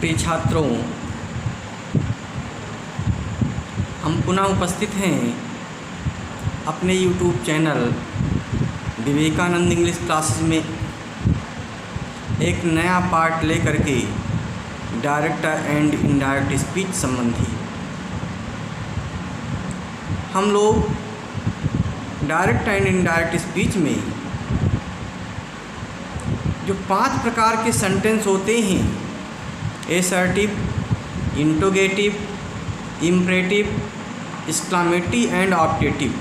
प्रिय छात्रों, हम पुनः उपस्थित हैं अपने YouTube channel Vivekananda English classes में एक नया पार्ट लेकर के डायरेक्ट एंड इनडायरेक्ट स्पीच संबंधी। हम लोग डायरेक्ट एंड इनडायरेक्ट स्पीच में जो 5 प्रकार के सेंटेंस होते हैं, assertive, interrogative, imperative, exclamatory and optative,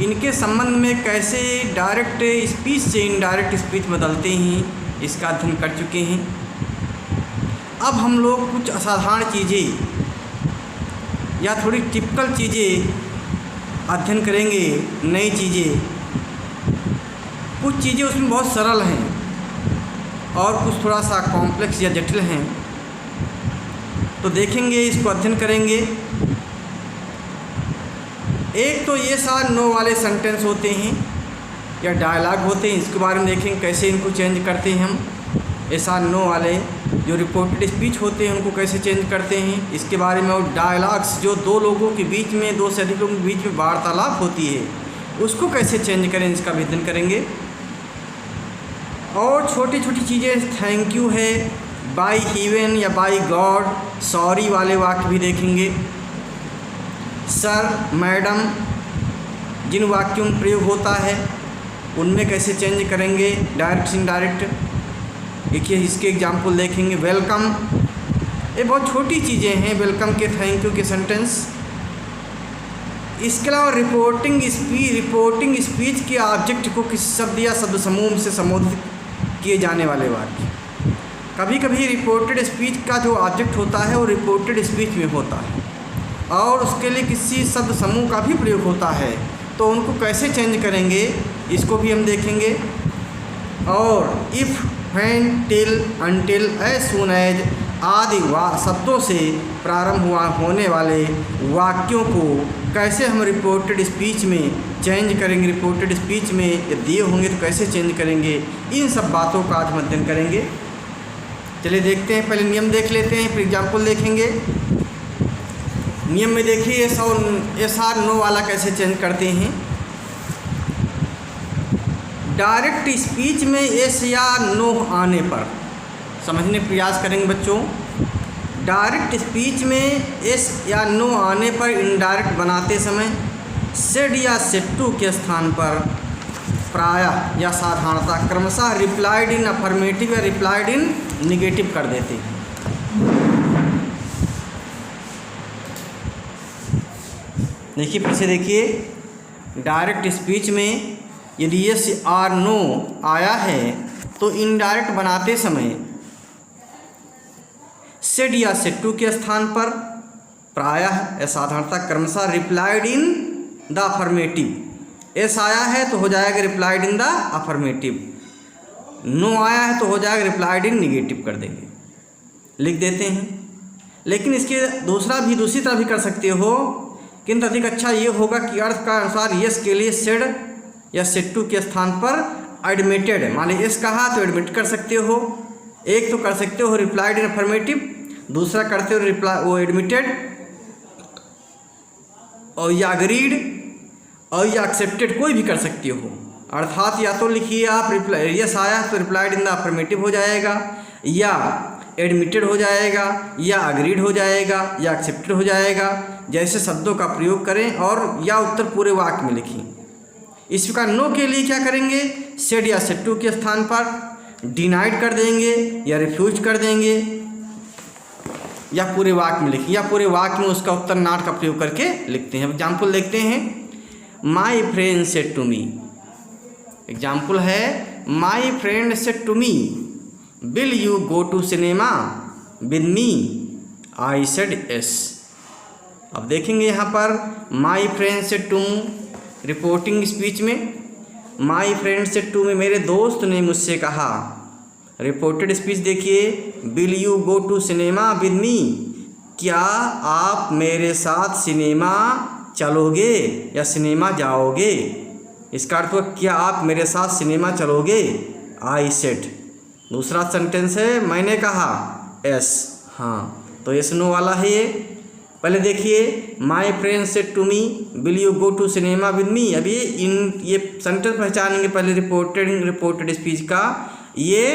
इनके संबंध में कैसे डायरेक्ट स्पीच से इनडायरेक्ट स्पीच बदलते हैं, इसका अध्ययन कर चुके हैं। अब हम लोग कुछ असाधारण चीज़ें या थोड़ी टिपिकल चीज़ें अध्ययन करेंगे, नई चीज़ें। कुछ चीज़ें उसमें बहुत सरल हैं और कुछ थोड़ा सा कॉम्प्लेक्स या जटिल हैं, तो देखेंगे, इसको अध्ययन करेंगे। एक तो ये सारे नो वाले सेंटेंस होते हैं या डायलॉग होते हैं, इसके बारे में देखेंगे कैसे इनको चेंज करते हैं हम। ऐसा नो वाले जो रिपोर्टेड स्पीच होते हैं उनको कैसे चेंज करते हैं, इसके बारे में। और डायलॉग्स जो दो लोगों के बीच में, 2 से अधिक लोगों के बीच में वार्तालाप होती है, उसको कैसे चेंज करें, इसका भी अध्ययन करेंगे। और छोटी छोटी चीज़ें, थैंक यू है, बाय हेवन या बाय गॉड, सॉरी वाले वाक्य भी देखेंगे। सर, मैडम, जिन वाक्यों में प्रयोग होता है उनमें कैसे चेंज करेंगे, डायरेक्ट इनडायरेक्ट। देखिए, इसके एग्जाम्पल देखेंगे। वेलकम, ये बहुत छोटी चीज़ें हैं, वेलकम के, थैंक यू के सेंटेंस। इसके अलावा रिपोर्टिंग स्पीच के ऑब्जेक्ट को किसी शब्द या शब्द समूह से संबोधित किए जाने वाले वाक्य। कभी कभी रिपोर्टेड स्पीच का जो ऑब्जेक्ट होता है वो रिपोर्टेड स्पीच में होता है और उसके लिए किसी शब्द समूह का भी प्रयोग होता है, तो उनको कैसे चेंज करेंगे, इसको भी हम देखेंगे। और if, when, till, until, as soon as आदि शब्दों से प्रारंभ होने वाले वाक्यों को कैसे हम रिपोर्टेड स्पीच में चेंज करेंगे, रिपोर्टेड स्पीच में दिए होंगे तो कैसे चेंज करेंगे, इन सब बातों का आज हम अध्ययन करेंगे। चलिए देखते हैं, पहले नियम देख लेते हैं, फिर एग्जाम्पल देखेंगे। नियम में देखिए, एस आर नो वाला कैसे चेंज करते हैं। डायरेक्ट स्पीच में एस या नो आने पर समझने का प्रयास करेंगे बच्चों। डायरेक्ट स्पीच में एस या नो आने पर इनडायरेक्ट बनाते समय सेड या सेड टू के स्थान पर प्रायः या साधारणतः क्रमशः रिप्लाइड इन अफर्मेटिव या रिप्लाइड इन निगेटिव कर देते हैं। देखिए, फिर से देखिए, डायरेक्ट स्पीच में यदि यस और नो आया है तो इनडायरेक्ट बनाते समय सेड या सेड टू के स्थान पर प्रायः या साधारणतः क्रमशः replied in the affirmative. Yes आया है तो हो जाएगा replied in the affirmative, no आया है तो हो जाएगा रिप्लाइड इन निगेटिव कर देंगे, लिख देते हैं। लेकिन इसके दूसरी तरह भी कर सकते हो, किंतु अधिक अच्छा ये होगा कि अर्थ का अनुसार यस के लिए सेड या सेड टू के स्थान पर एडमिटेड, मान लीजिए एस कहा तो एडमिट कर सकते हो। एक तो कर सकते हो रिप्लाइड इन अफर्मेटिव, दूसरा करते हो रिप्लाई वो एडमिटेड, और या अग्रीड और या एक्सेप्टेड, कोई भी कर सकते हो। अर्थात या तो लिखिए आप यस आया तो रिप्लाइड इन द अफर्मेटिव हो जाएगा, या एडमिटेड हो जाएगा, या अग्रीड हो जाएगा, या एक्सेप्टेड हो जाएगा। जैसे शब्दों का प्रयोग करें और या उत्तर पूरे वाक्य में लिखें। इस प्रकार नो के लिए क्या करेंगे, सेड या सेड टू के स्थान पर डिनाइड कर देंगे या रिफ्यूज कर देंगे, या पूरे वाक्य में लिखें, या पूरे वाक्य में उसका उत्तर नॉट का प्रयोग करके लिखते हैं। एग्जाम्पल देखते हैं। My friend said to me, example है, my friend said to me will you go to cinema with me, I said yes. अब देखेंगे यहाँ पर my friend said to, reporting speech में माई फ्रेंड सेड टू में मेरे दोस्त ने मुझसे कहा। रिपोर्टेड स्पीच देखिए, will you go to cinema with me, क्या आप मेरे साथ सिनेमा चलोगे या सिनेमा जाओगे। इसका अर्थ हुआ क्या आप मेरे साथ सिनेमा चलोगे, आई सेड। दूसरा सेंटेंस है मैंने कहा, यस। हाँ, तो यस नो वाला है ये। पहले देखिए, my friend said to me will you go to cinema with me. अब ये सेंटेंस पहचानेंगे पहले रिपोर्टेड स्पीच का। ये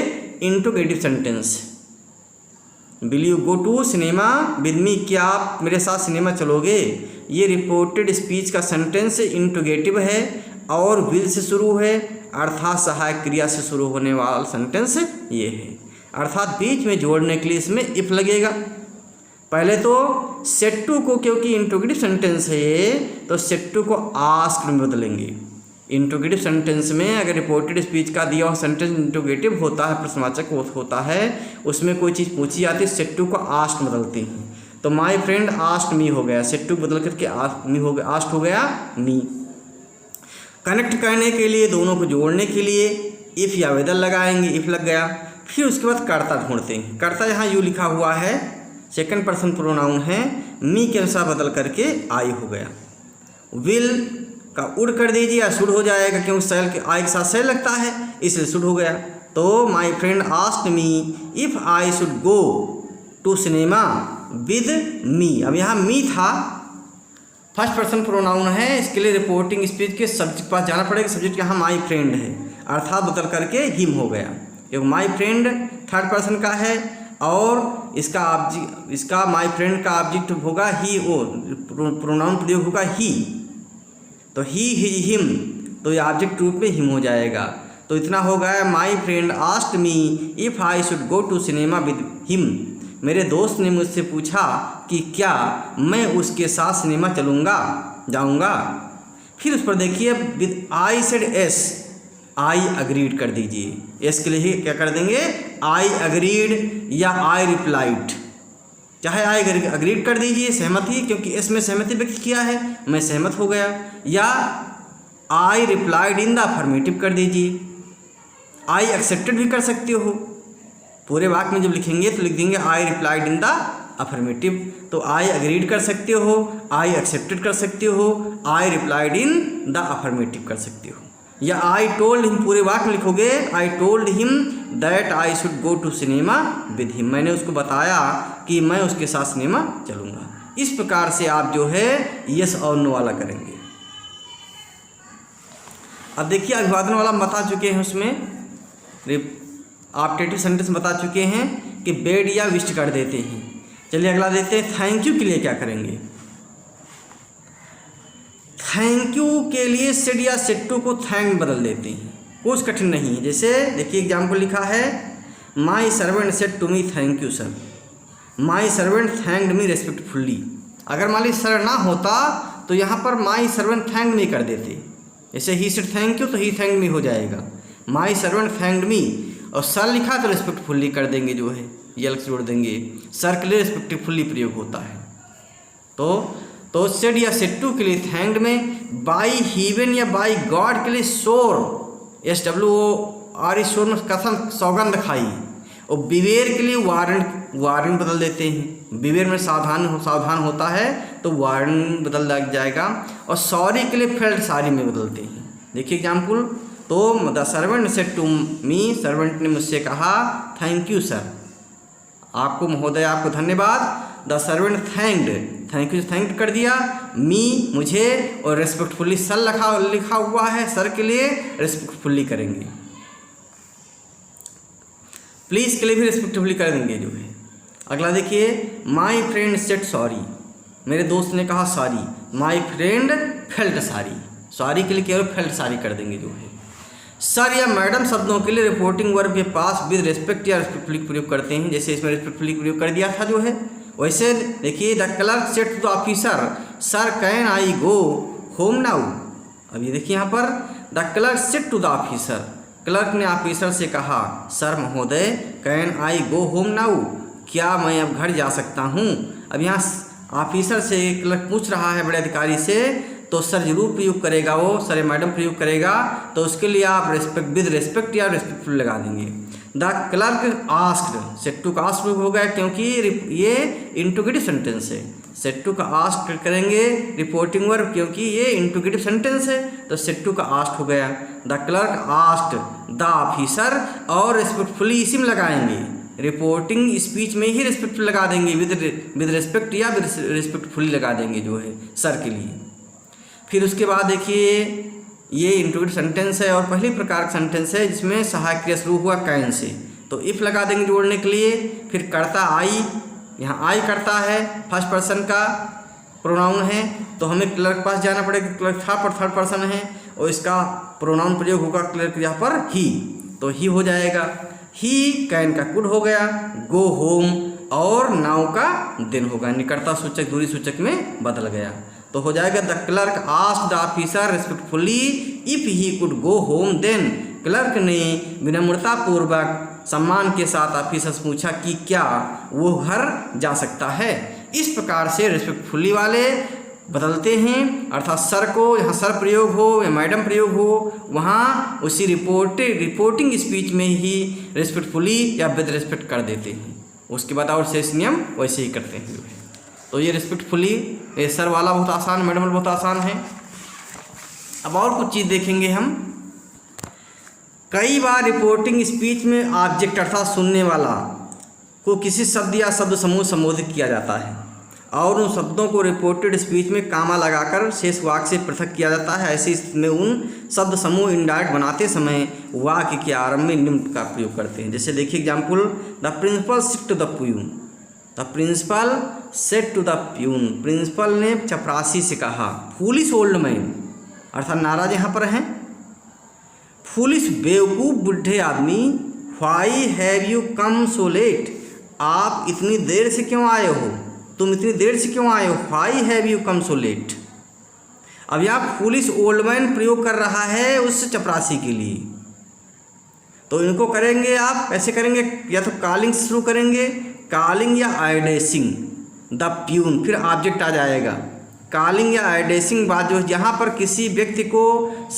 interrogative sentence, will you go to cinema with me, क्या आप मेरे साथ सिनेमा चलोगे। ये रिपोर्टेड स्पीच का सेंटेंस इंट्रोगेटिव है और विल से शुरू है, अर्थात सहायक क्रिया से शुरू होने वाला सेंटेंस ये है। अर्थात बीच में जोड़ने के लिए इसमें इफ लगेगा। पहले तो सेड टू को, क्योंकि इंट्रोगेटिव सेंटेंस है ये, तो सेड टू को आस्क्ड में बदलेंगे। इंट्रोगेटिव सेंटेंस में अगर रिपोर्टेड स्पीच का दिया हुआ सेंटेंस इंट्रोगेटिव होता है, प्रश्नवाचक होता है, उसमें कोई चीज़ पूछी जाती है, सेड टू को आस्क्ड बदलते हैं। तो माई फ्रेंड आस्क्ड मी हो गया, सेड टू बदल करके आस्क्ड हो गया मी। कनेक्ट करने के लिए, दोनों को जोड़ने के लिए इफ़ या वेदर लगाएंगे, इफ़ लग गया। फिर उसके बाद कर्ता ढूंढते हैं। कर्ता यहाँ यू लिखा हुआ है, सेकंड पर्सन प्रोनाउन है, मी के अनुसार बदल करके आई हो गया। विल का उड़ कर दीजिए या शुड हो जाएगा, क्योंकि सेल के आई के साथ सेल लगता है, इसलिए शुड हो गया। तो my friend asked me if I should go to cinema with me. अब यहाँ मी था, फर्स्ट पर्सन प्रोनाउन है, इसके लिए रिपोर्टिंग स्पीच के सब्जेक्ट पास जाना पड़ेगा। सब्जेक्ट यहाँ माई फ्रेंड है, अर्थात बदल करके हिम हो गया, क्योंकि माई फ्रेंड थर्ड पर्सन का है और इसका माई फ्रेंड का ऑब्जेक्ट होगा ही, वो प्रोनाउन प्रयोग होगा ही, तो ही हिज हिम, तो ये ऑब्जेक्ट रूप में हिम हो जाएगा। तो इतना हो गया, my friend asked me if I should go to cinema with him. मेरे दोस्त ने मुझसे पूछा कि क्या मैं उसके साथ सिनेमा जाऊंगा। फिर उस पर देखिए, with I said S, I agreed कर दीजिए। एस के लिए क्या कर देंगे, आई अग्रीड या आई रिप्लाइड, चाहे आई अग्रीड कर दीजिए, सहमति, क्योंकि एस में सहमति व्यक्त किया है, मैं सहमत हो गया। या I replied in the affirmative कर दीजिए। आई एक्सेप्टेड भी कर सकते हो, पूरे वाक्य में जब लिखेंगे तो लिख देंगे I replied in the affirmative. तो आई अग्रीड कर सकते हो, आई एक्सेप्टेड कर सकते हो, I replied in the affirmative कर सकते हो। या आई टोल्ड हिम, पूरे वाक्य में लिखोगे I told him that I should go to cinema with him, मैंने उसको बताया कि मैं उसके साथ सिनेमा चलूँगा। इस प्रकार से आप जो है यस और नो वाला करेंगे। अब देखिए, अभिवादन वाला बता चुके हैं, उसमें ऑप्टेटिव सेंटेंस बता चुके हैं कि बेड या विस्ट कर देते हैं। चलिए अगला देखते हैं, थैंक यू के लिए क्या करेंगे। थैंक यू के लिए सेड या सेड टू को थैंक बदल देते हैं, कुछ कठिन नहीं है। जैसे देखिए एग्जाम्पल लिखा है, my servant said to me thank you sir, my servant thanked me respectfully. अगर मान लीजिए सर ना होता तो यहाँ पर माई सर्वेंट थैंक मी कर देते। जैसे ही सेड थैंक यू तो ही थैंक मी हो जाएगा, माई सर्वेंट थैंक्ड मी, और सर लिखा तो रेस्पेक्टफुल्ली कर देंगे, जो है यल जोड़ देंगे, सर के लिए रेस्पेक्टफुल्ली प्रयोग होता है। तो सेड या सेड टू के लिए थैंक्ड में, बाई हीवन या बाई गॉड के लिए श्योर, SWOR, श्योर में कसम, सौगंध खाई। और बिवेर के लिए वारंट बदल देते हैं, बिवेर में सावधान होता है तो वारंट बदल लग जाएगा। और सॉरी के लिए फेल्ट सारी में बदलते हैं। देखिए एग्जाम्पल, तो the servant said to me, servant ने मुझसे कहा थैंक यू सर, आपको महोदय, आपको धन्यवाद। The servant thanked, thank you thank कर दिया, मी मुझे, और रेस्पेक्टफुल्ली सर लिखा हुआ है, सर के लिए रेस्पेक्टफुल्ली करेंगे। प्लीज़ के लिए भी रेस्पेक्टफुल्ली कर देंगे, जो है। अगला देखिए, माई फ्रेंड सेड सॉरी, मेरे दोस्त ने कहा sorry, my friend felt sorry, sorry के लिए केवल फेल्ट सॉरी कर देंगे, जो है। सर या मैडम शब्दों के लिए रिपोर्टिंग वर्ब के पास विद रिस्पेक्ट या रेस्पेक्टफुली प्रयोग करते हैं। जैसे इसमें रेस्पेक्टफुली प्रयोग कर दिया था, जो है। वैसे देखिए, the clerk said to the officer sir can I go home now. अब ये देखिए यहाँ पर, the clerk said to the officer, clerk ने ऑफिसर से कहा सर महोदय can I go home now, क्या मैं अब घर जा सकता हूँ। अब यहाँ ऑफिसर से क्लर्क पूछ रहा है बड़े अधिकारी से, तो सर जरूर प्रयोग करेगा, वो सर या मैडम प्रयोग करेगा, तो उसके लिए आप विद रेस्पेक्ट या रेस्पेक्टफुल लगा देंगे। The clerk asked, said to का आस्क्ड हो गया, क्योंकि ये इंट्रोगेटिव सेंटेंस है। सेड टू का आस्क्ड करेंगे रिपोर्टिंग वर्ब, क्योंकि ये इंट्रोगेटिव सेंटेंस है, तो सेड टू का आस्क्ड हो गया। The clerk asked the officer, और रेस्पेक्टफुली इसी में लगाएंगे, रिपोर्टिंग स्पीच में ही रिस्पेक्टफुल लगा देंगे, विद रिस्पेक्ट या विद रिस्पेक्टफुली लगा देंगे जो है सर के लिए। फिर उसके बाद देखिए ये इंट्रोगेटिव सेंटेंस है और पहली प्रकार का सेंटेंस है जिसमें सहायक क्रिया शुरू हुआ कैन से, तो इफ़ लगा देंगे जोड़ने के लिए। फिर कर्ता आई, यहाँ आई करता है, फर्स्ट पर्सन का प्रोनाउन है, तो हमें क्लर्क के पास जाना पड़ेगा, क्लर्क थर्ड पर्सन है और इसका प्रोनाउन प्रयोग होगा क्लर्क यहाँ पर ही, तो ही हो जाएगा। ही कैन का कुड हो गया, गो होम और नाउ का दिन होगा, निकटता सूचक दूरी सूचक में बदल गया, तो हो जाएगा the clerk asked the officer respectfully if he could go home then. क्लर्क ने विनम्रतापूर्वक सम्मान के साथ ऑफिसर से पूछा कि क्या वो घर जा सकता है। इस प्रकार से रिस्पेक्टफुली वाले बदलते हैं, अर्थात सर को यहाँ सर प्रयोग हो या मैडम प्रयोग हो वहाँ उसी रिपोर्टिंग स्पीच में ही रिस्पेक्टफुली या विद रिस्पेक्ट कर देते हैं। उसके बाद और शेष नियम वैसे ही करते हैं। तो ये रिस्पेक्टफुली ये सर वाला बहुत आसान, मैडम वाला बहुत आसान है। अब और कुछ चीज़ देखेंगे हम। कई बार रिपोर्टिंग स्पीच में ऑब्जेक्ट अर्थात सुनने वाला को किसी शब्द या शब्द समूह संबोधित किया जाता है और उन शब्दों को रिपोर्टेड स्पीच में कामा लगाकर शेष वाक्य से पृथक किया जाता है। ऐसी स्थिति में उन शब्द समूह इंडायरेक्ट बनाते समय वाक्य के आरंभ में निम्न का प्रयोग करते हैं। जैसे देखिए example, the principal said to the peon, the principal said to the peon, principal ने चपरासी से कहा। फूलिश ओल्ड मैन अर्थात नाराज यहाँ पर हैं। फूलिश बेवकूफ़ बुढ़े आदमी, why have you come so late, आप इतनी देर से क्यों आए हो, तुम इतनी देर से क्यों आए हो, why have you come so late. अब यहाँ फूलिश ओल्ड मैन प्रयोग कर रहा है उस चपरासी के लिए, तो इनको करेंगे आप ऐसे करेंगे, या तो कॉलिंग से शुरू करेंगे, कॉलिंग या एड्रेसिंग द प्यून, फिर ऑब्जेक्ट आ जाएगा। कॉलिंग या एड्रेसिंग बात जो यहाँ पर किसी व्यक्ति को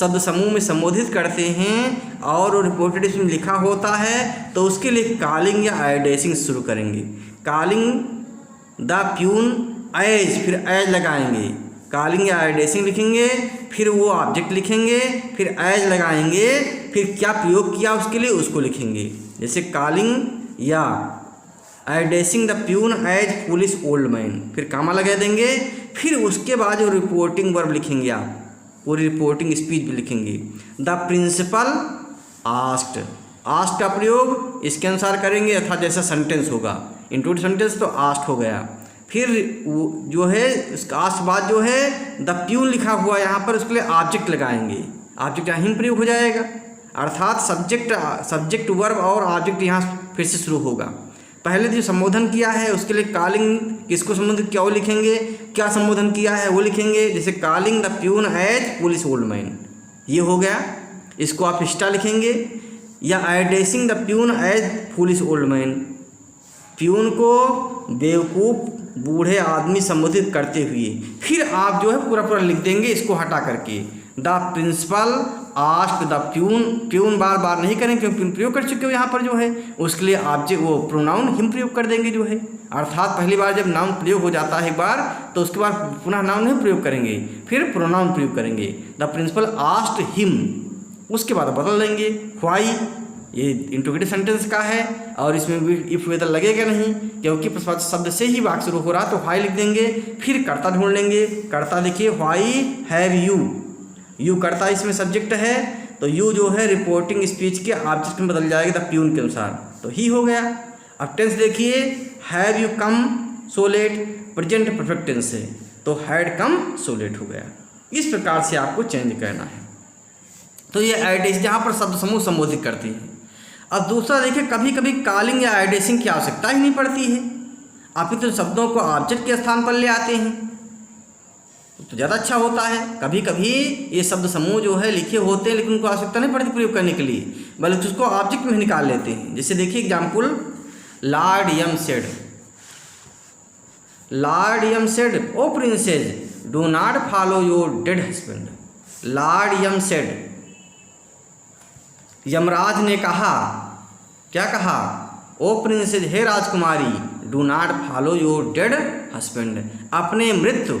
शब्द समूह में संबोधित करते हैं और रिपोर्टेड इसमें लिखा होता है, तो उसके लिए कॉलिंग या एड्रेसिंग शुरू करेंगे। कॉलिंग द प्यून एज, फिर एज लगाएंगे, कॉलिंग या एड्रेसिंग लिखेंगे, फिर वो ऑब्जेक्ट लिखेंगे, फिर एज लगाएंगे, फिर क्या प्रयोग किया उसके लिए उसको लिखेंगे। जैसे कॉलिंग या addressing the peon as foolish old man, फिर कामा लगा देंगे, फिर उसके बाद जो रिपोर्टिंग वर्ब लिखेंगे आप, पूरी रिपोर्टिंग स्पीच भी लिखेंगे। द प्रिंसिपल आस्क्ड, आस्क्ड का प्रयोग इसके अनुसार करेंगे अर्थात जैसा सेंटेंस होगा, इंट्रोडक्शन सेंटेंस तो आस्क्ड हो गया। फिर जो है उसका आस्क्ड बाद जो है द प्यून लिखा हुआ यहाँ पर उसके लिए ऑब्जेक्ट लगाएंगे, ऑब्जेक्ट यहाँ ही प्रयोग हो जाएगा, अर्थात सब्जेक्ट वर्ब और ऑब्जेक्ट यहाँ फिर से शुरू होगा। पहले जो संबोधन किया है उसके लिए कॉलिंग किसको संबोधित किया वो लिखेंगे, क्या संबोधन किया है वो लिखेंगे। जैसे calling the peon as police old man, ये हो गया, इसको आप स्टा लिखेंगे। या addressing the peon as police old man, peon को बेवकूफ़ बूढ़े आदमी संबोधित करते हुए, फिर आप जो है पूरा लिख देंगे इसको हटा करके। The principal asked the peon, peon बार बार नहीं करें क्योंकि प्यून प्रयोग कर चुके हो यहाँ पर जो है, उसके लिए ऑब्जेक्ट वो प्रोनाउन हिम प्रयोग कर देंगे जो है, अर्थात पहली बार जब नाउन प्रयोग हो जाता है एक बार तो उसके बाद पुनः नाउन नहीं प्रयोग करेंगे, फिर प्रोनाउन प्रयोग करेंगे। द प्रिंसिपल आस्क्ड हिम, उसके बाद बदल देंगे व्हाई, ये इंट्रोगेटिव सेंटेंस का है और इसमें भी इफ वेदर लगेगा नहीं क्योंकि प्रश्नवाचक शब्द से ही वाक्य शुरू हो रहा, तो व्हाई लिख देंगे। फिर कर्ता ढूंढ लेंगे, कर्ता देखिए व्हाई हैव यू, यू कर्ता इसमें सब्जेक्ट है, तो यू जो है रिपोर्टिंग स्पीच के ऑब्जेक्ट में बदल जाएगा द प्यून के अनुसार, तो ही हो गया। अब टेंस देखिए, have you come so late, present perfect tense है, तो हैड कम सो लेट हो गया। इस प्रकार से आपको चेंज करना है। तो ये एड्रेस जहाँ पर शब्द समूह संबोधित करती है। अब दूसरा देखिए, कभी कभी कॉलिंग या एड्रेसिंग की आवश्यकता ही नहीं पड़ती है, आप ही तो शब्दों को ऑब्जेक्ट के स्थान पर ले आते हैं, तो ज़्यादा अच्छा होता है। कभी कभी ये शब्द समूह जो है लिखे होते हैं लेकिन उनको आवश्यकता नहीं पड़ती प्रयोग करने के लिए, बल्कि उसको ऑब्जेक्ट में निकाल लेते हैं। जैसे देखिए example, lord Yama said, lord Yama said O princess do not follow your dead husband. Lord Yama said, Yamraj ने कहा, क्या कहा, ओ प्रिंसेस हे राजकुमारी, do not follow your dead husband, अपने मृत्यु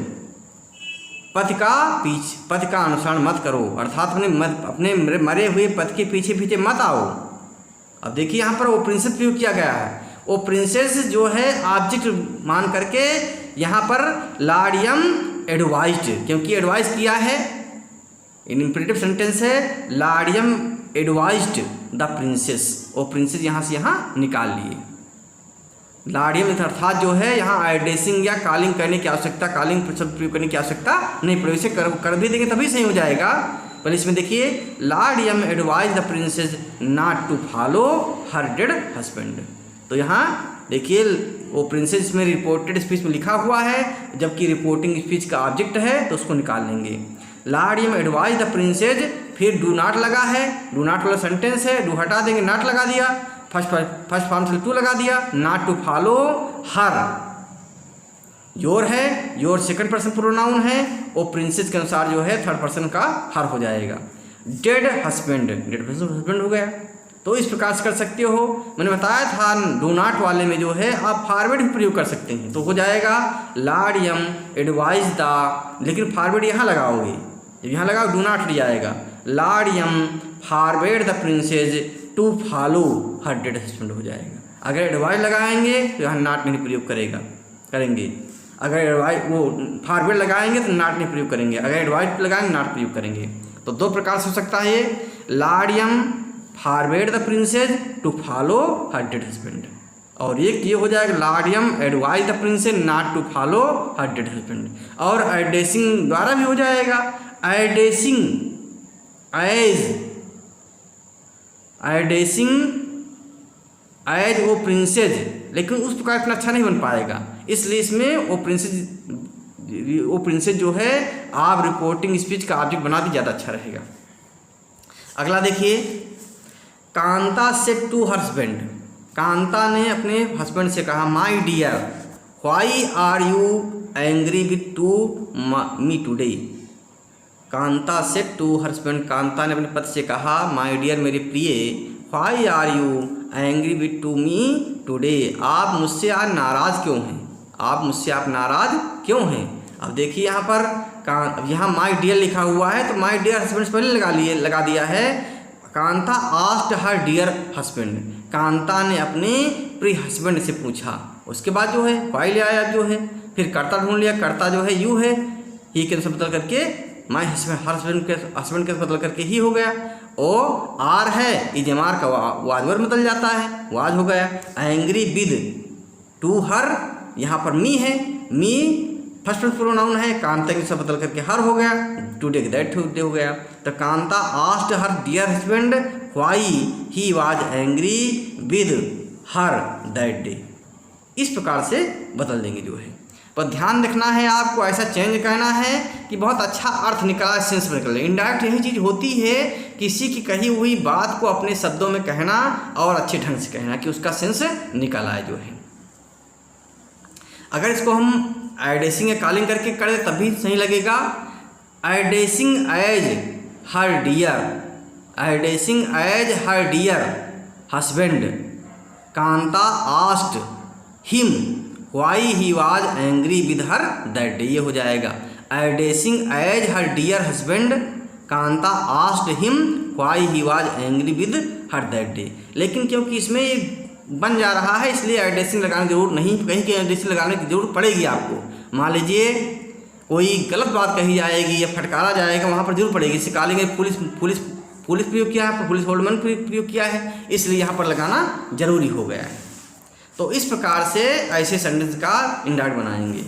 पति का अनुसरण मत करो, अर्थात अपने मरे हुए पति के पीछे पीछे मत आओ। अब देखिए यहाँ पर वो प्रिंसेस प्रयोग किया गया है, वो प्रिंसेस जो है ऑब्जेक्ट मान करके यहाँ पर लाडियम एडवाइज्ड, क्योंकि एडवाइज किया है, इंपेरेटिव सेंटेंस है, लाडियम एडवाइज्ड द प्रिंसेस, वो प्रिंसेस यहाँ से यहाँ निकाल लिए। लाडियम अर्थात जो है यहाँ आइडेसिंग या कॉलिंग करने की आवश्यकता, कॉलिंग शब्द प्रयोग करने की आवश्यकता नहीं पड़ेगी, इसे कर भी देंगे तभी सही हो जाएगा। पहले इसमें देखिए, Ladium advise the princess not to follow her dead husband. तो यहाँ देखिए वो प्रिंसेस में रिपोर्टेड स्पीच में लिखा हुआ है, जबकि रिपोर्टिंग स्पीच का ऑब्जेक्ट है तो उसको निकाल लेंगे। लाडियम एडवाइज द प्रिंसेस, फिर डू नॉट लगा है, डू नॉट वाला सेंटेंस है, डू हटा देंगे, नॉट लगा दिया, फर्स्ट फॉर्म से टू लगा दिया, not to follow her, your है, योर सेकंड पर्सन प्रोनाउन है, वो प्रिंसेस के अनुसार जो है थर्ड पर्सन का हर हो जाएगा। डेड हस्बैंड, डेड हस्बैंड हो गया। तो इस प्रकार से कर सकते हो। मैंने बताया था डू नॉट वाले में जो है आप फॉरवर्ड भी प्रयोग कर सकते हैं, तो हो जाएगा लाडियम एडवाइज द, लेकिन फॉरवर्ड यहाँ लगाओगे, जब यहाँ लगाओ डू नॉट ले जाएगा, Ladium forward the princess to follow her dead husband हो जाएगा। अगर एडवाइज लगाएंगे तो यहाँ नॉट नहीं प्रयोग करेंगे, अगर एडवाइज वो फॉरवर्ड लगाएंगे तो नॉट नहीं प्रयोग करेंगे, अगर एडवाइज लगाएंगे नॉट प्रयोग करेंगे। तो दो प्रकार से हो सकता है ये, Ladium forward the princess to follow her dead husband, और एक ये हो जाएगा Ladium advise the princess not to follow her dead husband. और एडेसिंग द्वारा भी हो जाएगा, एडेसिंग एज वो प्रिंसेस, लेकिन उस प्रकार इतना अच्छा नहीं बन पाएगा, इसलिए इसमें वो प्रिंसेस जो है आप रिपोर्टिंग स्पीच का ऑब्जेक्ट बना दी, ज़्यादा अच्छा रहेगा। अगला देखिए, Kanta said to her husband, Kanta ने अपने हस्बैंड से कहा, my dear why are you angry with to me today. Kanta said to her husband, Kanta ने अपने पति से कहा, माई डियर मेरे प्रिय, why are you angry with to me today, आप मुझसे आज नाराज़ क्यों हैं, आप नाराज़ क्यों हैं। अब देखिए यहाँ पर यहाँ माई डियर लिखा हुआ है, तो माई डियर हस्बैंड पहले लगा दिया है। Kanta asked her dear husband, Kanta ने अपने प्रिय हस्बैंड से पूछा, उसके बाद जो है व्हाई ले आया जो है, फिर कर्ता ढूंढ लिया, कर्ता जो है यू है, ही के बदल करके माई हस्बैंड के बदल करके ही हो गया। ओ आर है, इजमार का वाजवर बदल जाता है, वाज हो गया। एंग्री विद टू हर, यहाँ पर मी है, मी फर्स्ट पर्सन प्रोनाउन है, कांता के सब बदल करके हर हो गया, टुडे दैट हो गया। तो Kanta asked her dear husband why he was angry with her that day, इस प्रकार से बदल देंगे जो है। पर ध्यान रखना है आपको, ऐसा चेंज करना है कि बहुत अच्छा अर्थ निकला, सेंस में निकले। इनडायरेक्ट यही चीज़ होती है, किसी की कही हुई बात को अपने शब्दों में कहना और अच्छे ढंग से कहना कि उसका सेंस निकल आए जो है। अगर इसको हम एडेसिंग या कॉलिंग करके करें तभी सही लगेगा। Addressing as her dear, addressing as her dear husband, Kanta asked him why he was angry with her that day, ये हो जाएगा। Addressing as her dear husband, Kanta asked him why he was angry with her that day. लेकिन क्योंकि इसमें ये बन जा रहा है, इसलिए एडेसिंग लगाने की जरूरत नहीं, कहीं कहीं एडेसिंग लगाने की जरूरत पड़ेगी आपको। मान लीजिए कोई गलत बात कही जाएगी या फटकारा जाएगा, वहाँ पर जरूर पड़ेगी। इसे कॉलेंगे पुलिस प्रयोग किया है, पुलिस होल्डमैन प्रयोग किया है, इसलिए यहाँ पर लगाना जरूरी हो गया है। तो इस प्रकार से ऐसे सेंटेंस का इंडायरेक्ट बनाएंगे।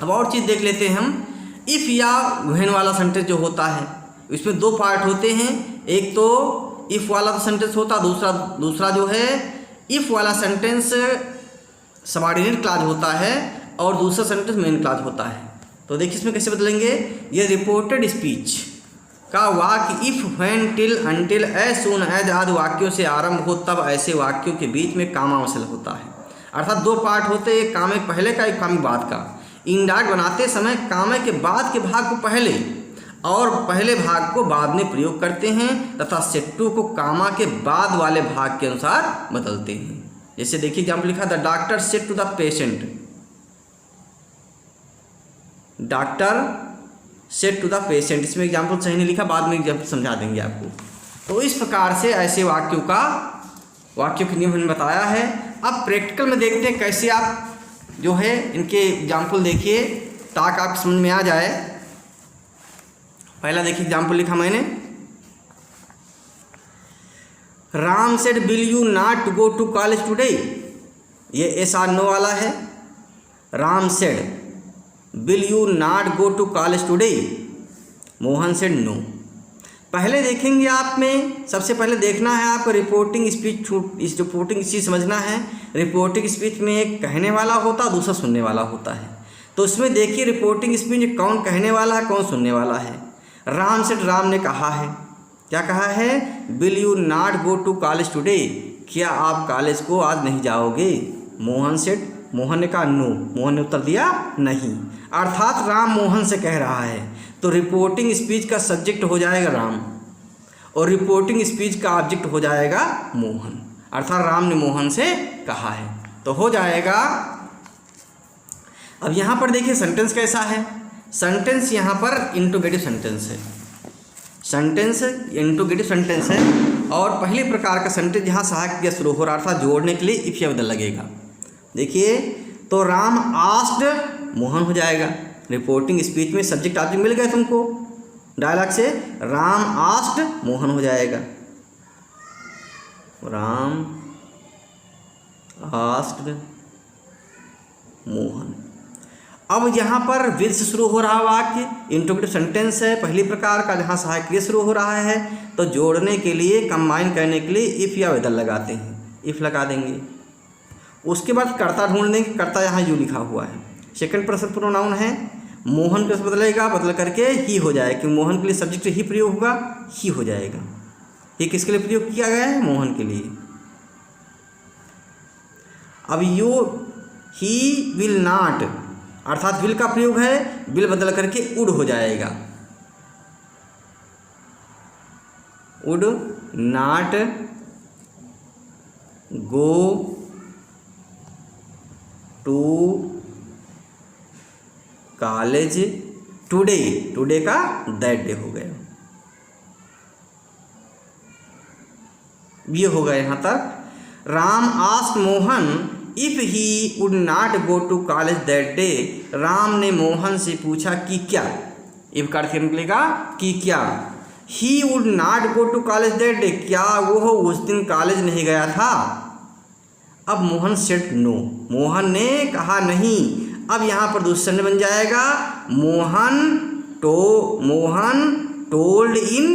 अब और चीज़ देख लेते हैं हम। इफ़ या व्हेन वाला सेंटेंस जो होता है, इसमें दो पार्ट होते हैं, एक तो इफ़ वाला सेंटेंस होता, दूसरा जो है इफ़ वाला सेंटेंस सबऑर्डिनेट क्लॉज होता है और दूसरा सेंटेंस मेन क्लॉज होता है। तो देखिए इसमें कैसे बदलेंगे। ये रिपोर्टेड स्पीच का वाक्य if, when, till, until, as soon as आदि वाक्यों से आरंभ हो, तब ऐसे वाक्यों के बीच में कामा मसल होता है। अर्थात दो पार्ट होते हैं, एक कामे पहले का, एक कामे बाद का। इंडायरेक्ट बनाते समय कामे के बाद के भाग को पहले और पहले भाग को बाद में प्रयोग करते हैं तथा सेट टू को कामा के बाद वाले भाग के अनुसार बदलते हैं। जैसे देखिए एग्जाम्पल लिखा, the doctor said to the patient, doctor said to the patient. इसमें एग्जाम्पल सही नहीं लिखा, बाद में एग्जाम्पल समझा देंगे आपको। तो इस प्रकार से ऐसे वाक्यों के नियम हमने बताया है। अब प्रैक्टिकल में देखते हैं कैसे आप जो है इनके एग्जाम्पल देखिए ताकि आपको समझ में आ जाए। पहला देखिए एग्जाम्पल लिखा मैंने, Ram said will you not go to college today. ये एस आर नो वाला है। Ram said will you not go to college today, Mohan said no. पहले देखेंगे आप में सबसे पहले देखना है आपको रिपोर्टिंग स्पीच। इस रिपोर्टिंग चीज़ समझना है। रिपोर्टिंग स्पीच में एक कहने वाला होता है, दूसरा सुनने वाला होता है। तो उसमें देखिए रिपोर्टिंग स्पीच में कौन कहने वाला है कौन सुनने वाला है। राम सेड, राम ने कहा है, क्या कहा है, will you not go to college today, क्या आप कॉलेज को आज नहीं जाओगे। मोहन सेड, मोहन ने कहा नो, मोहन ने उत्तर दिया नहीं। अर्थात राम मोहन से कह रहा है, तो रिपोर्टिंग स्पीच का सब्जेक्ट हो जाएगा राम और रिपोर्टिंग स्पीच का ऑब्जेक्ट हो जाएगा मोहन। अर्थात राम ने मोहन से कहा है, तो हो जाएगा। अब यहाँ पर देखिए सेंटेंस कैसा है। सेंटेंस यहाँ पर इंट्रोगेटिव सेंटेंस है। सेंटेंस इंट्रोगेटिव सेंटेंस है और पहले प्रकार का सेंटेंस जहाँ सहायक क्रिया शुरू हो रहा था जोड़ने के लिए इफ या बदल लगेगा। देखिए तो राम आस्क्ड मोहन हो जाएगा। रिपोर्टिंग स्पीच में सब्जेक्ट ऑब्जेक्ट मिल गए तुमको डायलॉग से, राम आस्क्ड मोहन हो जाएगा। राम आस्क्ड मोहन। अब यहाँ पर विल से शुरू हो रहा वाक्य इंट्रोगेटिव सेंटेंस है, पहली प्रकार का जहाँ सहायक क्रिया शुरू हो रहा है, तो जोड़ने के लिए कंबाइन करने के लिए इफ या बदल लगाते हैं। इफ लगा देंगे, उसके बाद कर्ता ढूंढ देंगे। कर्ता यहाँ यू लिखा हुआ है। सेकंड पर्सन प्रोनाउन है, मोहन कैसे बदलेगा, बदल करके ही हो जाएगा क्योंकि मोहन के लिए सब्जेक्ट ही प्रयोग होगा, ही हो जाएगा। ये किसके लिए प्रयोग किया गया है, मोहन के लिए। अब यू ही विल नॉट, अर्थात विल का प्रयोग है, विल बदल करके वुड हो जाएगा। Would not go to college today, today का दैट डे हो गया। ये होगा यहाँ तक। Ram asked Mohan if he would not go to college that day. Ram ने मोहन से पूछा कि क्या, इफ का अर्थ निकलेगा कि क्या। He would not go to college that day, क्या वो उस दिन कॉलेज नहीं गया था। अब मोहन सेड नो, मोहन ने कहा नहीं। अब यहाँ पर दूसरा बन जाएगा मोहन टोल्ड इन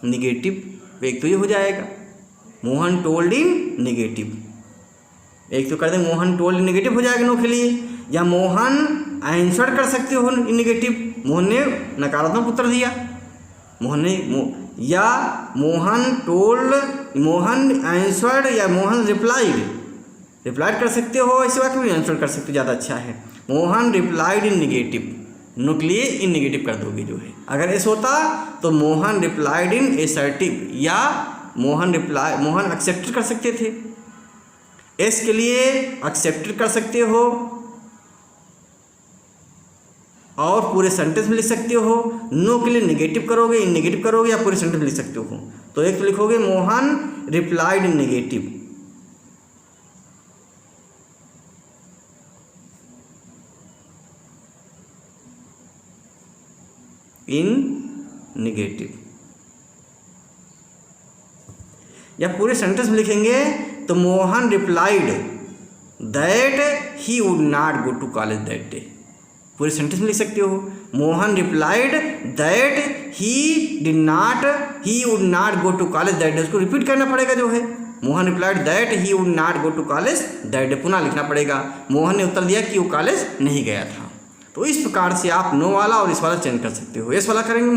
निगेटिव। एक तो ये हो जाएगा मोहन टोल्ड इन निगेटिव, एक तो कर देंगे मोहन टोल्ड इन निगेटिव हो जाएगा नो के लिए, या मोहन आंसर कर सकते हो निगेटिव, मोहन ने नकारात्मक उत्तर दिया। मोहन ने या मोहन टोल्ड, मोहन आंसर्ड या मोहन रिप्लाइड कर सकते हो, ऐसे वाक्य भी आंसर कर सकते हो, ज़्यादा अच्छा है। Mohan replied in negative, no के लिए इन निगेटिव कर दोगे जो है। अगर ऐसा होता तो मोहन रिप्लाइड इन एसर्टिव, या मोहन एक्सेप्टेड कर सकते थे। एस के लिए एक्सेप्टेड कर सकते हो और पूरे सेंटेंस में लिख सकते हो। नो के लिए नेगेटिव करोगे, इन नेगेटिव करोगे, या पूरे सेंटेंस में लिख सकते हो। तो एक तो लिखोगे Mohan replied in negative, in negative, या पूरे सेंटेंस में लिखेंगे तो Mohan replied that he would not go to college that day. पूरे सेंटेंस में लिख सकते हो Mohan replied that he would not go to college that day. उसको रिपीट करना पड़ेगा जो है, Mohan replied that he would not go to college that day, पुनः लिखना पड़ेगा। मोहन ने उत्तर दिया कि वो कॉलेज नहीं गया था। तो इस प्रकार से आप नो वाला और इस वाला चेंज कर सकते हो। इस वाला करेंगे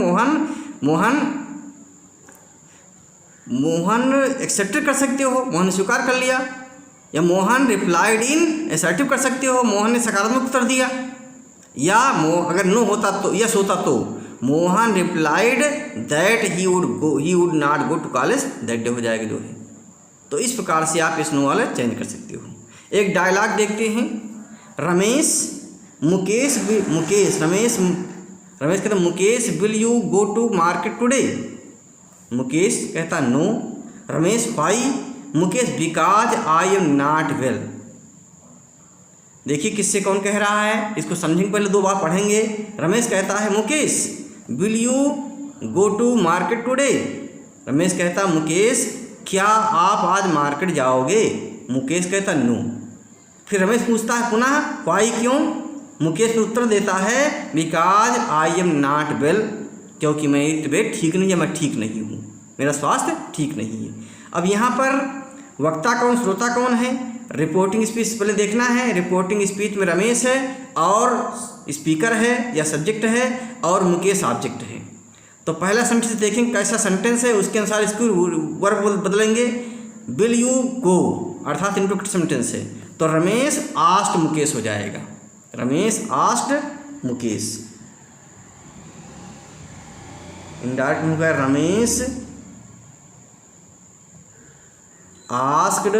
मोहन एक्सेप्टेड कर सकते हो, मोहन ने स्वीकार कर लिया, या मोहन रिप्लाइड इन असर्टिव कर सकते हो, मोहन ने सकारात्मक उत्तर दिया। या अगर नो होता तो यस होता तो Mohan replied that he would not go to college that day हो जाएगा जो है। तो इस प्रकार से आप इस नो वाले चेंज कर सकते हो। एक डायलॉग देखते हैं। रमेश कहता Mukesh will you go to market today. Mukesh कहता no. Ramesh why, Mukesh because I am not well. देखिए किससे कौन कह रहा है, इसको समझेंगे, पहले दो बार पढ़ेंगे। रमेश कहता है Mukesh will you go to market today. Ramesh कहता मुकेश क्या आप आज मार्केट जाओगे। मुकेश कहता नो। फिर रमेश पूछता है पुनः वाई क्यों। मुकेश उत्तर देता है because I am not well, क्योंकि मेरी तबीयत ठीक नहीं है, मैं ठीक नहीं हूँ, मेरा स्वास्थ्य ठीक नहीं है। अब यहाँ पर वक्ता कौन, श्रोता कौन है। रिपोर्टिंग स्पीच पहले देखना है। रिपोर्टिंग स्पीच में रमेश है और स्पीकर है या सब्जेक्ट है और मुकेश ऑब्जेक्ट है। तो पहला सेंटेंस देखेंगे कैसा सेंटेंस है, उसके अनुसार इसको वर्ब बदलेंगे। विल यू गो अर्थात इंट्रोगेटिव सेंटेंस है, तो रमेश आस्क्ड मुकेश हो जाएगा। रमेश आस्क्ड मुकेश। इनडायरेक्ट होगा Ramesh asked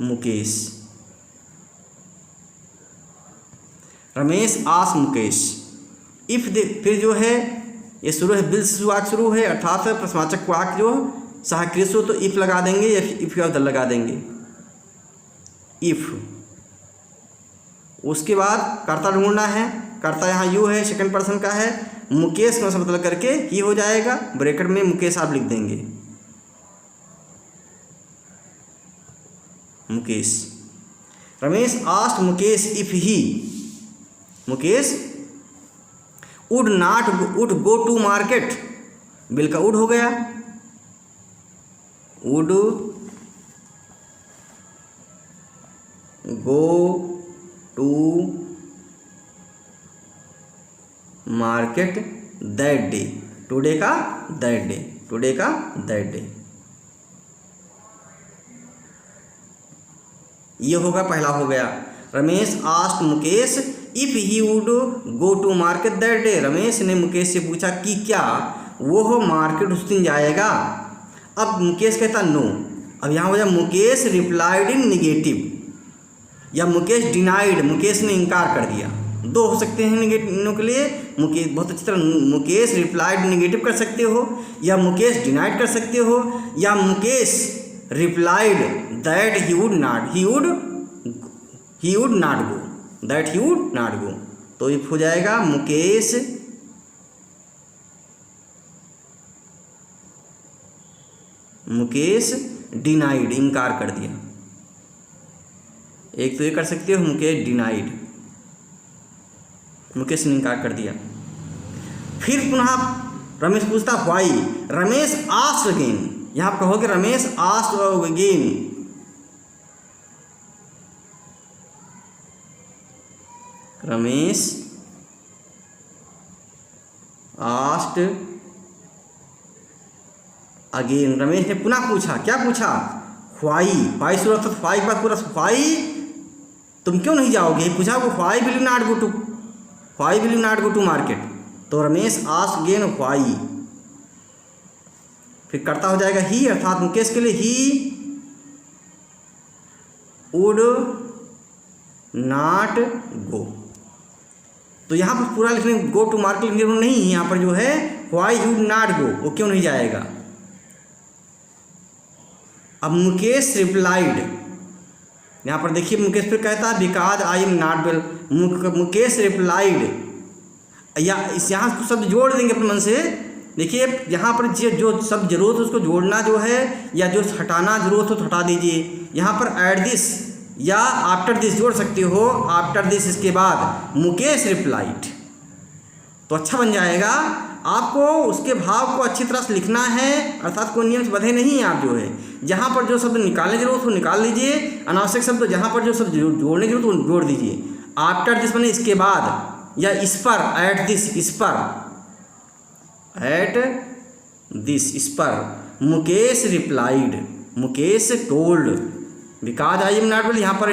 Mukesh. Ramesh asked Mukesh. If they फिर जो है ये शुरू है बिल से वाक्य शुरू है अर्थात प्रश्नवाचक वाक्य जो सहक्रिय हो तो इफ लगा देंगे या इफ या उधर लगा देंगे इफ। उसके बाद कर्ता ढूंढना है। कर्ता यहाँ यू है, सेकंड पर्सन का है। मुकेश का मतलब करके ही हो जाएगा, ब्रैकेट में मुकेश आप लिख देंगे Mukesh. Ramesh asked Mukesh if he Mukesh would go to market. Will का वुड हो गया, would go to market that day. Today का दैट डे, टुडे का दैट डे। ये होगा, पहला हो गया। Ramesh asked Mukesh if he would go to market that day. Ramesh ने मुकेश से पूछा कि क्या वो मार्केट उस दिन जाएगा। अब मुकेश कहता नो। अब यहाँ हो जाए मुकेश रिप्लाइड इन निगेटिव या मुकेश डिनाइड, मुकेश ने इनकार कर दिया। दो हो सकते हैं निगेटिव के लिए। मुकेश बहुत अच्छी तरह मुकेश रिप्लाइड निगेटिव कर सकते हो या मुकेश डिनाइड कर सकते हो या Mukesh replied that he would not go, that he would not गो। तो इफ हो जाएगा मुकेश डिनाइड, इनकार कर दिया। एक तो ये कर सकते हो मुकेश डिनाइड, मुकेश ने इनकार कर दिया। फिर पुनः रमेश पूछता व्हाई। रमेश आस्क्ड अगेन, यहाँ आप कहोगे Ramesh asked again. Ramesh asked again. Ramesh ने पुनः पूछा, क्या पूछा, व्हाई शुरू होता व्हाई के बाद पूरा व्हाई तुम क्यों नहीं जाओगे, पूछा वो why will you not go to market. तो रमेश आस्क्ड अगेन व्हाई। फिर करता हो जाएगा ही अर्थात मुकेश के लिए ही वुड नॉट गो। तो यहाँ पर पूरा लिखने गो टू मार्केट लिखने को नहीं, यहाँ पर जो है व्हाई ही वुड नॉट गो, वो क्यों नहीं जाएगा। अब मुकेश रिप्लाइड, यहाँ पर देखिए मुकेश फिर कहता है because I am not well. Mukesh replied या इस यहाँ शब्द जोड़ देंगे अपने मन से। देखिए यहाँ पर जो शब्द जरूरत है उसको जोड़ना जो है या जो हटाना जरूरत हो तो हटा दीजिए। यहाँ पर एट दिस या आफ्टर दिस जोड़ सकते हो। आफ्टर दिस इसके बाद मुकेश रिप्लाइड तो अच्छा बन जाएगा। आपको उसके भाव को अच्छी तरह से लिखना है अर्थात कोई नियम से बंधे नहीं हैं आप। जो है जहाँ पर जो शब्द निकालने की जरूरत हो निकाल लीजिए, अनावश्यक शब्द जहाँ पर जो शब्द जोड़ने की जरूरत हो जोड़ दीजिए। आफ्टर दिस बने इसके बाद या इस पर, एट दिस इस पर, एट दिस इस पर। Mukesh replied, Mukesh told because I am not well. यहाँ पर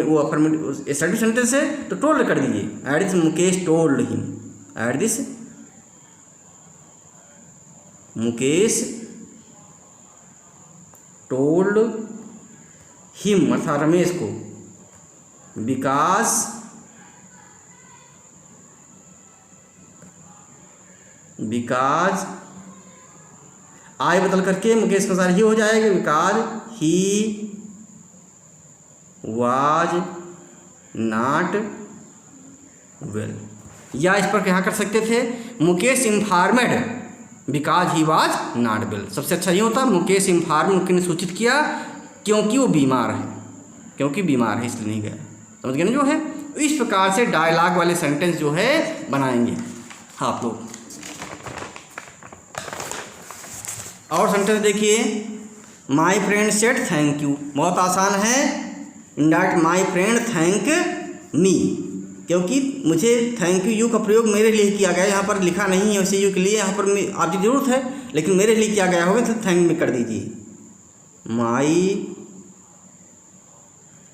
वो अफर्मेटिव सेंटेंस है तो टोल्ड कर दीजिए। At this Mukesh told him, at this Mukesh told him अर्थात रमेश को बिकॉज आई बदल करके मुकेश के अनुसार ही हो जाएगा, because he was not well. या इस पर क्या कर सकते थे, Mukesh informed because he was not well. सबसे अच्छा ये होता, मुकेश इन्फॉर्मेड ने सूचित किया क्योंकि वो बीमार है, क्योंकि बीमार है इसलिए नहीं गया। समझ गए ना जो है। इस प्रकार से डायलॉग वाले सेंटेंस जो है बनाएंगे आप लोग। और सेंटेंस देखिए, my friend said thank you, बहुत आसान है। Indirect my friend thank me, क्योंकि मुझे थैंक यू का प्रयोग मेरे लिए किया गया, यहाँ पर लिखा नहीं है वैसे यू के लिए, यहाँ पर आपकी ज़रूरत है, लेकिन मेरे लिए किया गया होगा तो थैंक मी कर दीजिए। माई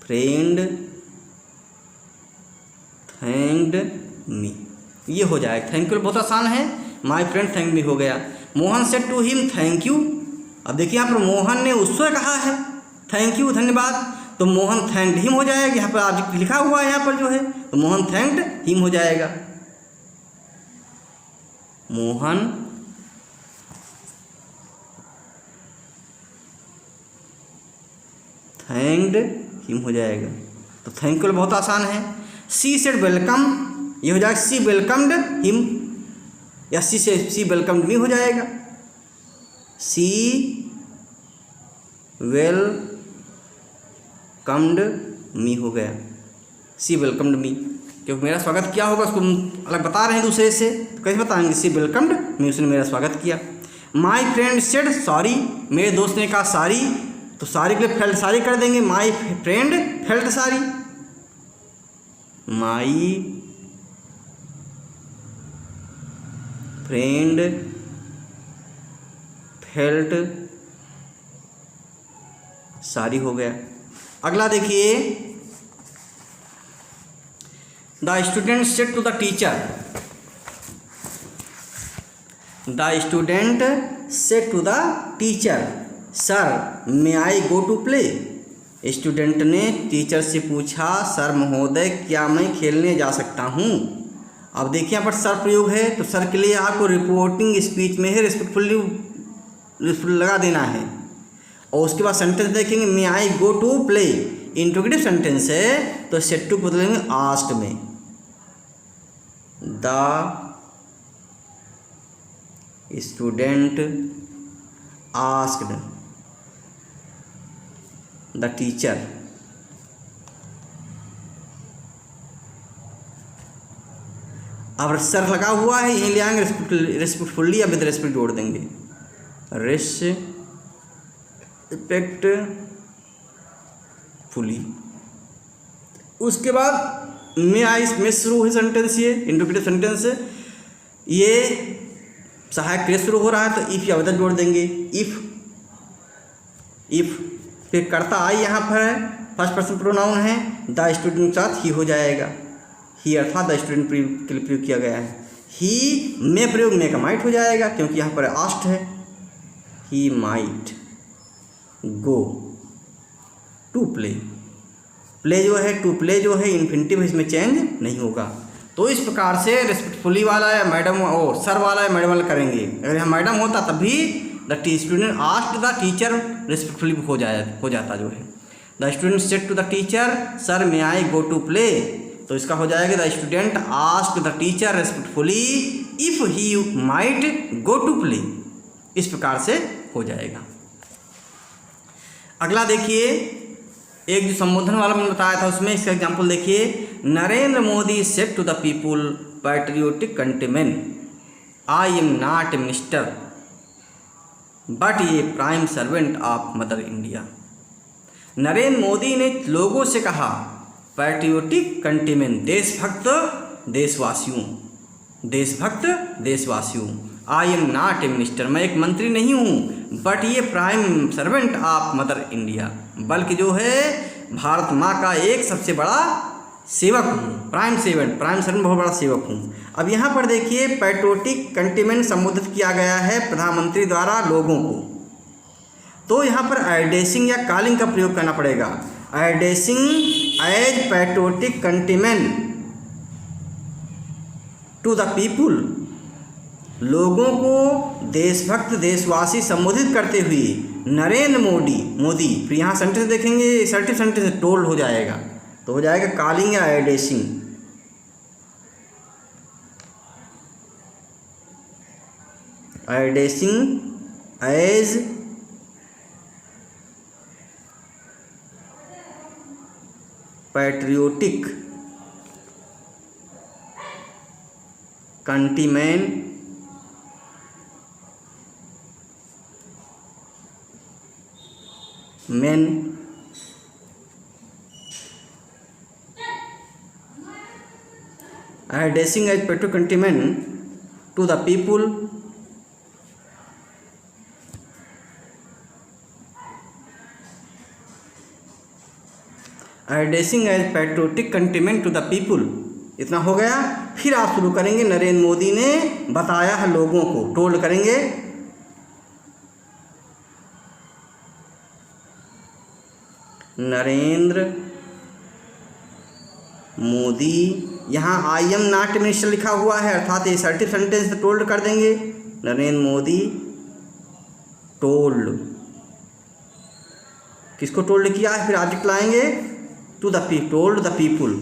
फ्रेंड थैंक्ड मी, ये हो जाएगा। थैंक यू बहुत आसान है, माई फ्रेंड थैंक मी हो गया। Mohan said to him thank you, अब देखिए यहाँ पर मोहन ने उससे कहा है थैंक यू धन्यवाद, तो मोहन थैंक्ड हिम हो जाएगा। यहाँ पर आप लिखा हुआ है यहाँ पर जो है, तो मोहन थैंक्ड हिम हो जाएगा। मोहन थैंक्ड हिम हो जाएगा, तो थैंक यू बहुत आसान है। सी सेड वेलकम, ये हो जाएगा सी वेलकम्ड हिम, या सी वेलकम्ड मी हो जाएगा। सी वेलकम्ड मी हो गया, सी वेलकम्ड मी, क्योंकि मेरा स्वागत किया होगा, उसको अलग बता रहे हैं दूसरे से, तो कैसे बताएंगे, सी वेलकम्ड मी, उसने मेरा स्वागत किया। माई फ्रेंड सेड सॉरी, मेरे दोस्त ने कहा सॉरी, तो सॉरी के लिए फेल्ट सॉरी कर देंगे, my friend felt sorry. My friend felt sorry हो गया। अगला देखिए, the student said to the teacher, the student said to the teacher sir may I go to play, student ने टीचर से पूछा सर महोदय क्या मैं खेलने जा सकता हूँ। अब देखिए यहाँ पर सर प्रयोग है, तो सर के लिए आपको रिपोर्टिंग स्पीच में ही रिस्पेक्टफुली लगा देना है। और उसके बाद सेंटेंस देखेंगे, may I go to play, interrogative sentence है, तो सेड टू बदलेंगे आस्क्ड में। The student asked the teacher, अब सर लगा हुआ है, यहीं ले आएंगे रिस्पेक्टफुली या विद रिस्पेक्ट जोड़ देंगे, रिस्पेक्टफुली। उसके बाद मे आई में शुरू हुई सेंटेंस, ये इंट्रोगेटिव सेंटेंस, ये सहायक क्रिया शुरू हो रहा है, तो इफ या विद जोड़ देंगे। इफ फिर कर्ता आई यहाँ पर है, फर्स्ट पर्सन प्रोनाउन है, द स्टूडेंट के साथ ही हो जाएगा, ही अर्थात द स्टूडेंट के लिए प्रयोग किया गया है। ही में प्रयोग में का माइट हो जाएगा, क्योंकि यहाँ पर आस्ट है, he might go to play, play जो है टू प्ले जो है इन्फिनिटिव, इसमें चेंज नहीं होगा। तो इस प्रकार से रिस्पेक्टफुली वाला या मैडम और सर वाला या मैडम वाला करेंगे। अगर यहाँ मैडम होता तब भी the student asked the teacher respectfully हो जाता जो है। The student said to the teacher sir may I go to play, तो इसका हो जाएगा the student asked the teacher respectfully if he might go to play, इस प्रकार से हो जाएगा। अगला देखिए, एक जो संबोधन वाला मैंने बताया था उसमें इसका एग्जाम्पल देखिए, Narendra Modi said to the people patriotic countrymen, I am not a minister but ये prime servant of mother India. Narendra Modi ने लोगों से कहा पैट्रियोटिक कंटेमेंट, देशभक्त देशवासियों, I am not a minister, मैं एक मंत्री नहीं हूँ, बट ये prime servant of mother India, बल्कि जो है भारत माँ का एक सबसे बड़ा सेवक हूँ, प्राइम सर्वेंट बहुत बड़ा सेवक हूँ। अब यहाँ पर देखिए पैट्रियोटिक कंटेमेंट संबोधित किया गया है प्रधानमंत्री द्वारा लोगों को, तो यहाँ पर एड्रेसिंग या कॉलिंग का प्रयोग करना पड़ेगा। Addressing as patriotic countrymen to the people, लोगों को देशभक्त देशवासी संबोधित करते हुए नरेंद्र मोदी फिर यहाँ सेंटेंस देखेंगे, सर्टिव सेंटेंस टोल्ड हो जाएगा, तो हो जाएगा कॉलिंग या addressing. As patriotic countryman addressing as patriotic countrymen to the people addressing as patriotic countrymen to the people। इतना हो गया। फिर आप शुरू करेंगे, नरेंद्र मोदी ने बताया है लोगों को, टोल्ड करेंगे। नरेंद्र मोदी, यहाँ आई एम नॉट मिनिस्टर लिखा हुआ है, अर्थात ये सर्टिव सेंटेंस टोल्ड कर देंगे। नरेंद्र मोदी टोल्ड, किसको टोल्ड किया है, फिर ऑब्जेक्ट लाएंगे to the people, told the people,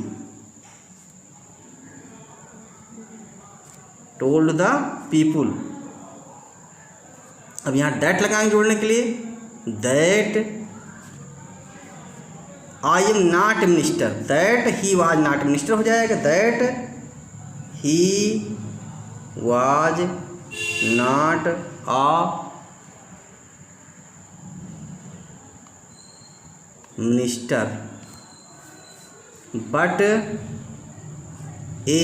told the people. अब यहाँ दैट लगाएंगे जोड़ने के लिए, that I am not minister, that he was not minister हो जाएगा, that he was not a minister but a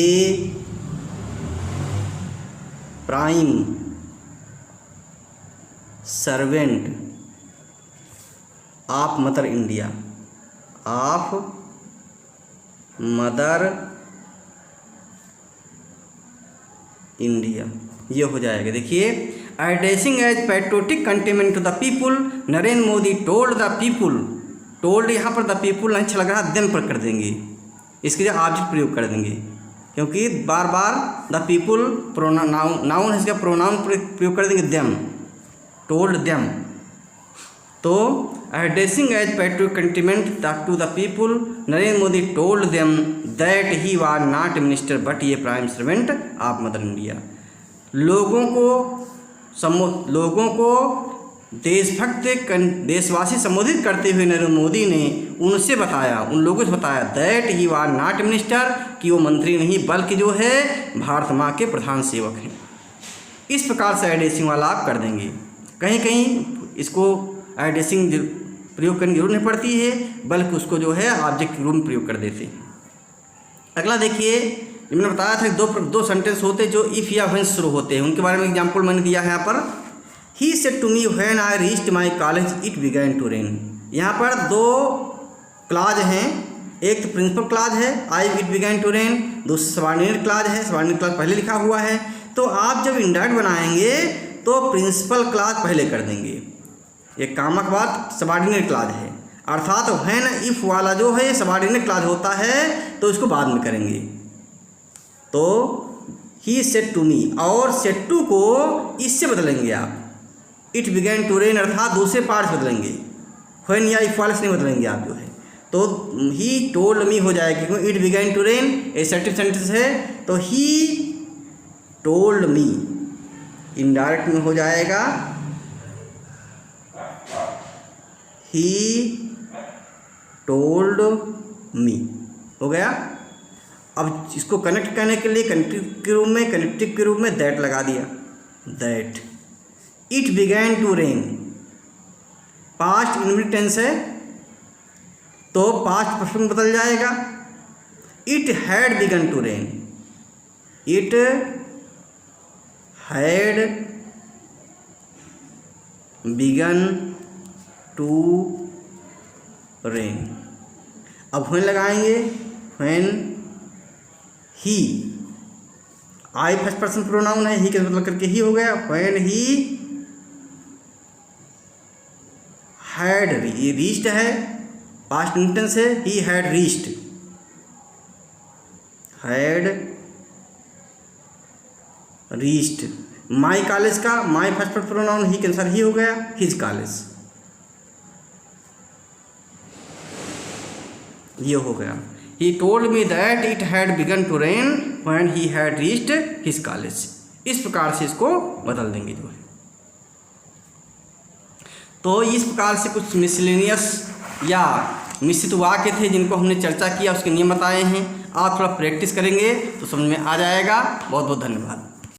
prime servant of mother India, of mother India, ये हो जाएगा। देखिए, addressing as patriotic countryman to the people, Narendra Modi told the people, told यहाँ पर the people अच्छा लग रहा है, देम पर कर देंगे, इसके लिए ऑब्जेक्ट प्रयोग कर देंगे, क्योंकि बार बार द पीपुल नाउन है, इसका प्रोनाउन प्रयोग कर देंगे, देम, टोल्ड देम। तो addressing as patriotic countryman to the people, Narendra Modi told them that he was not minister but ये prime servant of mother India. लोगों को देशभक्त देशवासी संबोधित करते हुए नरेंद्र मोदी ने उनसे बताया, उन लोगों से बताया, that he was not minister, कि वो मंत्री नहीं बल्कि जो है भारत माँ के प्रधान सेवक हैं। इस प्रकार से एड्रेसिंग वाला आप कर देंगे। कहीं कहीं इसको एड्रेसिंग प्रयोग करने की जरूरत नहीं पड़ती है, बल्कि उसको जो है ऑब्जेक्ट के रूप में प्रयोग कर देते हैं। अगला देखिए, मैंने बताया था कि दो सेंटेंस होते जो इफ़ या व्हेन शुरू होते हैं, उनके बारे में एग्जाम्पल मैंने दिया है यहाँ पर। He said to me when I reached my college it began to rain. यहाँ पर दो क्लाज हैं, एक तो प्रिंसिपल क्लाज है, आई इट बिगैन टू रेन, दूसरा सबऑर्डिनेट क्लाज है, सबऑर्डिनेट क्लाज पहले लिखा हुआ है। तो आप जब इंडायरेक्ट बनाएंगे तो प्रिंसिपल क्लाज पहले कर देंगे, एक कामक बात सबऑर्डिनेट क्लाज है, अर्थात व्हेन इफ वाला जो है सबऑर्डिनेट क्लाज होता है तो इसको बाद में करेंगे। तो ही सेड टू मी, और सेड टू को इससे बदलेंगे आप, इट बिगैन टू रेन अर्थात दूसरे पार्ट से बदलेंगे, व्हेन या इफ वाले से नहीं बदलेंगे आप जो है। तो ही टोल्ड मी हो जाएगा, क्योंकि it began to rain assertive sentence है, तो ही टोल्ड मी इनडायरेक्ट में हो जाएगा, ही टोल्ड मी, हो गया। अब इसको कनेक्ट करने के लिए कनेक्टिव के रूप में दैट लगा दिया, that it began to rain, past indefinite tense है तो पास्ट परफेक्ट में बदल जाएगा। It had begun to rain, it had begun to rain. अब व्हेन लगाएंगे, when he, I first person pronoun है, ही के मतलब करके ही हो गया, व्हेन ही हैड, ये रीच्ड है, पास्ट इंटेंस है, he had reached, had reached, my college का my first person pronoun he के अनुसार ही हो गया, हिज कॉलेज, ये हो गया। He told me that it had begun to rain when he had reached his college. इस प्रकार से इसको बदल देंगे जो है। तो इस प्रकार से कुछ मिसलेनियस या मिश्रित वाक्य थे जिनको हमने चर्चा किया, उसके नियम बताए हैं। आप थोड़ा प्रैक्टिस करेंगे तो समझ में आ जाएगा। बहुत बहुत धन्यवाद।